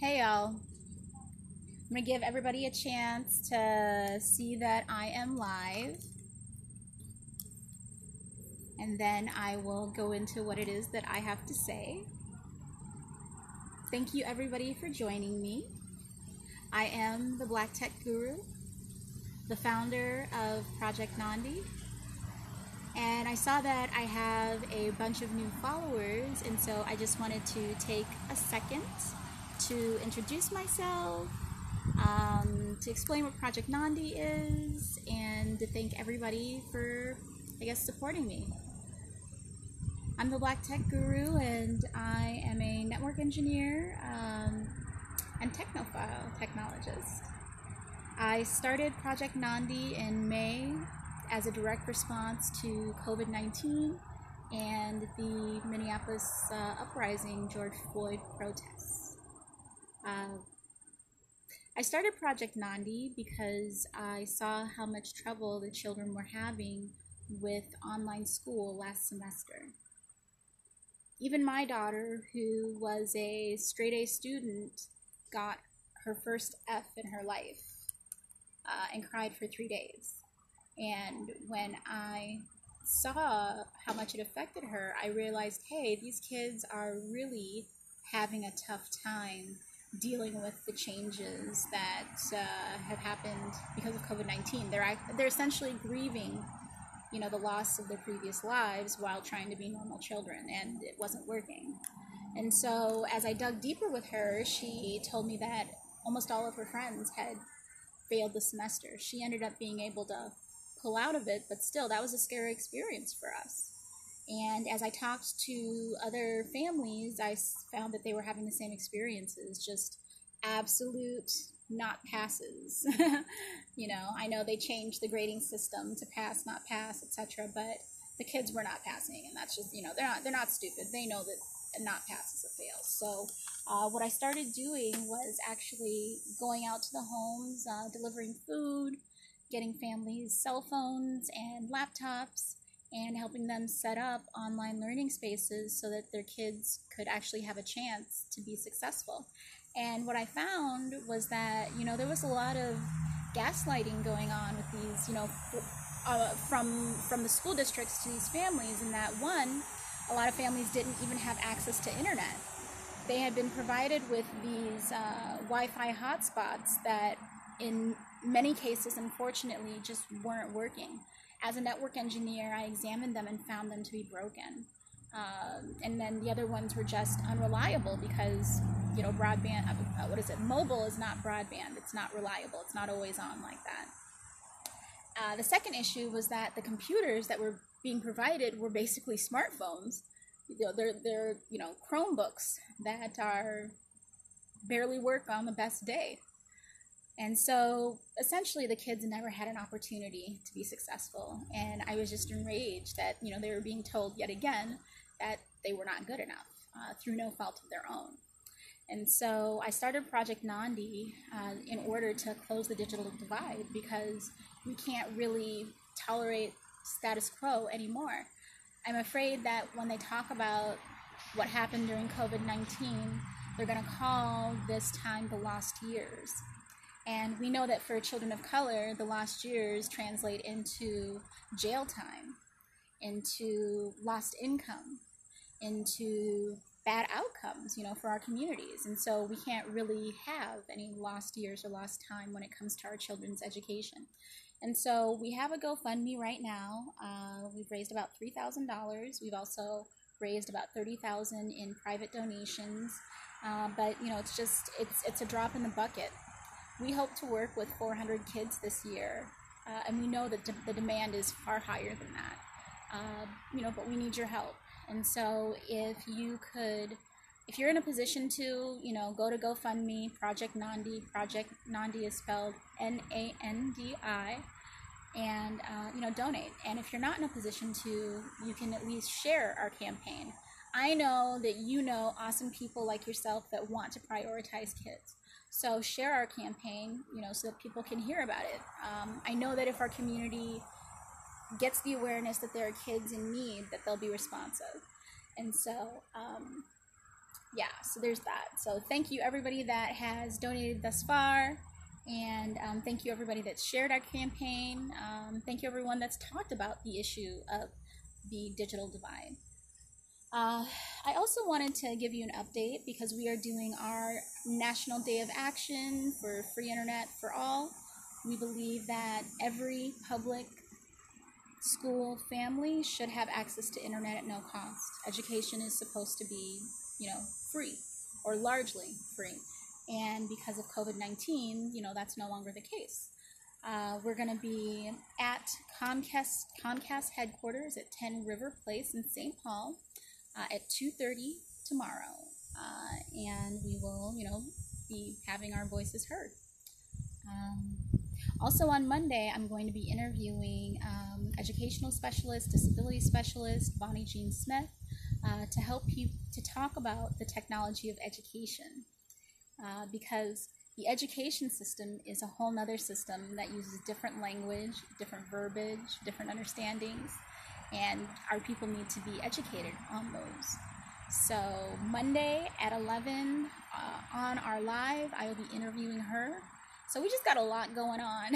Hey y'all, I'm gonna give everybody a chance to see that I am live, and then I will go into what it is that I have to say. Thank you everybody for joining me. I am the Black Tech Guru, the founder of Project Nandi, and I saw that I have a bunch of new followers, and so I just wanted to take a second to introduce myself, to explain what Project Nandi is, and to thank everybody for, supporting me. I'm the Black Tech Guru, and I am a network engineer and technophile technologist. I started Project Nandi in May as a direct response to COVID-19 and the Minneapolis uprising George Floyd protests. I started Project Nandi because I saw how much trouble the children were having with online school last semester. Even my daughter, who was a straight A student, got her first F in her life and cried for 3 days. And when I saw how much it affected her, I realized, hey, these kids are really having a tough time dealing with the changes that have happened because of COVID-19. They're essentially grieving, the loss of their previous lives while trying to be normal children, and it wasn't working. And so as I dug deeper with her, she told me that almost all of her friends had failed the semester. She ended up being able to pull out of it, but still, that was a scary experience for us. And as I talked to other families, I found that they were having the same experiences, just absolute not passes. I know they changed the grading system to pass, not pass, etc., but the kids were not passing, and that's just, they're not stupid. They know that a not pass is a fail. So what I started doing was actually going out to the homes, delivering food, getting families cell phones and laptops, and helping them set up online learning spaces so that their kids could actually have a chance to be successful. And what I found was that, there was a lot of gaslighting going on with these, from the school districts to these families, and that one, a lot of families didn't even have access to internet. They had been provided with these Wi-Fi hotspots that in many cases, unfortunately, just weren't working. As a network engineer, I examined them and found them to be broken. And then the other ones were just unreliable because, broadband, mobile is not broadband. It's not reliable. It's not always on like that. The second issue was that the computers that were being provided were basically smartphones. They're Chromebooks that are barely work on the best day. And so essentially the kids never had an opportunity to be successful. And I was just enraged that, they were being told yet again that they were not good enough through no fault of their own. And so I started Project Nandi in order to close the digital divide, because we can't really tolerate status quo anymore. I'm afraid that when they talk about what happened during COVID-19, they're going to call this time the lost years. And we know that for children of color, the lost years translate into jail time, into lost income, into bad outcomes, for our communities. And so we can't really have any lost years or lost time when it comes to our children's education. And so we have a GoFundMe right now. We've raised about $3,000. We've also raised about $30,000 in private donations. But it's a drop in the bucket. We hope to work with 400 kids this year, and we know that the demand is far higher than that. But we need your help. And so if you're in a position to, go to GoFundMe, Project Nandi. Project Nandi is spelled Nandi, and donate. And if you're not in a position to, you can at least share our campaign. I know that awesome people like yourself that want to prioritize kids. So share our campaign, so that people can hear about it. I know that if our community gets the awareness that there are kids in need, that they'll be responsive. And so yeah, so there's that. So thank you everybody that has donated thus far, and thank you everybody that's shared our campaign. Thank you everyone that's talked about the issue of the digital divide. I also wanted to give you an update because we are doing our National Day of Action for free internet for all. We believe that every public school family should have access to internet at no cost. Education is supposed to be, free or largely free. And because of COVID-19, that's no longer the case. We're going to be at Comcast headquarters at 10 River Place in St. Paul at 2:30 tomorrow. And we will, be having our voices heard. Also on Monday, I'm going to be interviewing educational specialist, disability specialist, Bonnie Jean Smith, to help you to talk about the technology of education. Because the education system is a whole nother system that uses different language, different verbiage, different understandings, and our people need to be educated on those. So Monday at 11 on our live, I will be interviewing her. So we just got a lot going on.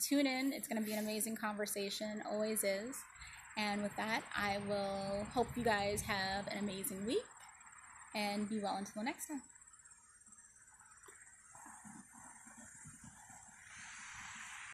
Tune in. It's going to be an amazing conversation. Always is. And with that, I will hope you guys have an amazing week and be well until next time.